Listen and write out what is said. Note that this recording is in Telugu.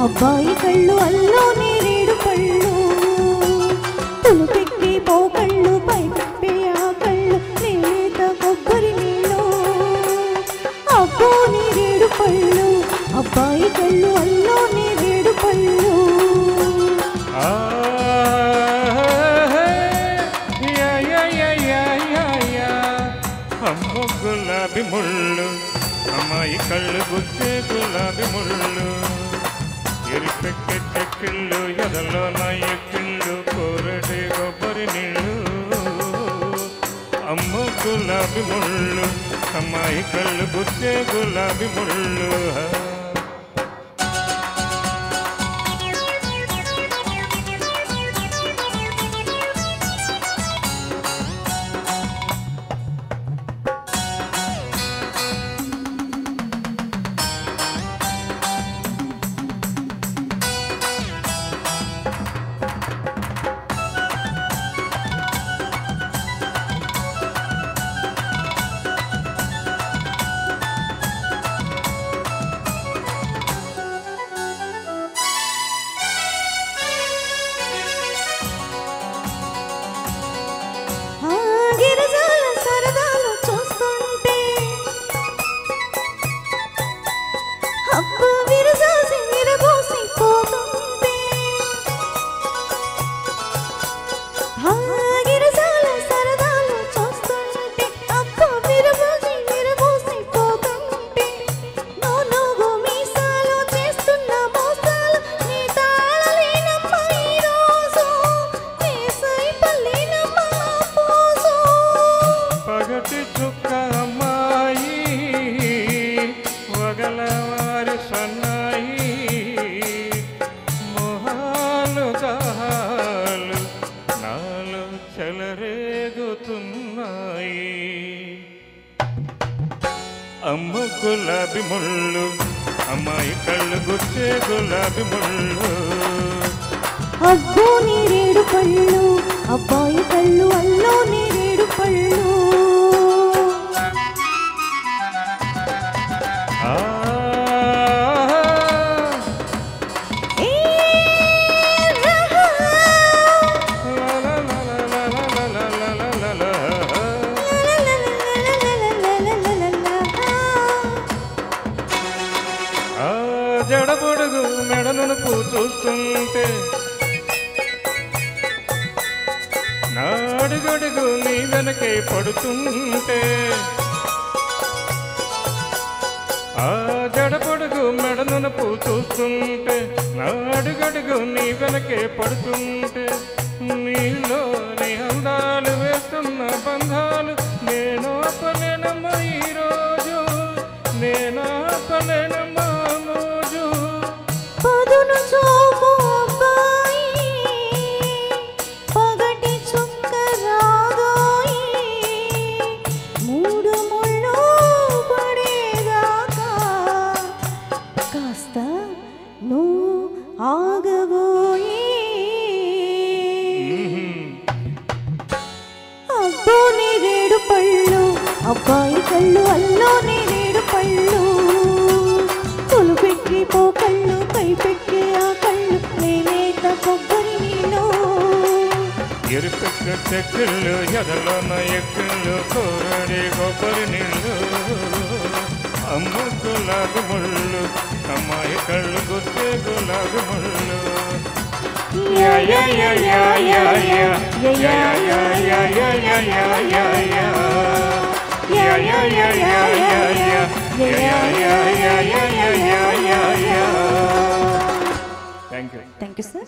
అబ్బాయి కళ్ళు అల్లో నేరేడు పళ్ళు తులుపెక్కి పోకళ్ళు పైపెప్పే ఆ కళ్ళు నేత కొబ్బరి నీళ్ళు అబ్బో నేరేడు పళ్ళు అబ్బాయి కళ్ళు అల్లో నేరేడు పళ్ళు అమ్మో గులాబీ ముళ్ళు అమ్మాయి కళ్ళు గుచ్చే గులాబీ ముళ్ళు ఎరిపెక్కే చెక్కిళ్ళు ఎదలో నా ఎక్కిళ్ళు కోరడే కొబ్బరి నీళ్ళు అమ్మో గులాబీ ముళ్ళు అమ్మాయి కళ్ళు గుచ్చే గులాబీ ముళ్ళు వగలవారి సన్నాయి మొహాలు గాలు నాలో చెలరేగుతున్నాయి అమ్మ గులాబీ ముళ్ళు అమ్మాయి కళ్ళు గుచ్చే గులాబీ ముళ్ళు అబ్బో నేరేడు పళ్ళు అబ్బాయి కళ్ళు అల్లో నేరేడు పళ్ళు జడబొడుగు మెడను చూస్తుంటే నాడుగడుగు నీ వెనకే పడుతుంటే ఆ జడబొడుగు మెడను చూస్తుంటే నాడుగడుగు నీ వెనకే పడుతుంటే నీలో నీ అందాలు వేస్తున్న బంధాలు నేను ఆపలేనమ్మా ఈరోజు నేను ఆపలేనమ్మా పదును చూపు అబ్బాయి పగటి చుక్క రాగోయి మూడు ముళ్ళు పడేదాకా కాస్త నువ్వు ఆగబోయి అబ్బో నేరేడు పళ్ళు అబ్బాయి కళ్ళు అల్లో నేరేడు పళ్ళు తులుపెక్కి పోకళ్ళు పైపెక్కి ఆ కళ్ళు నేనేత కొబ్బరి నీళ్ళు ఎరుపెక్క చెక్కుళ్ళు ఎదలోన ఎక్కుళ్ళు కోరడి కొబ్బరి నీళ్ళు అమ్మ గులాబీ ముళ్ళు అమ్మాయి కళ్ళు గుచ్చే గులాబీ ముళ్ళు yeah yeah yeah yeah yeah yeah yeah yeah yeah yeah yeah yeah yeah yeah yeah yeah yeah yeah yeah yeah yeah yeah yeah yeah yeah yeah yeah. Thank you sir.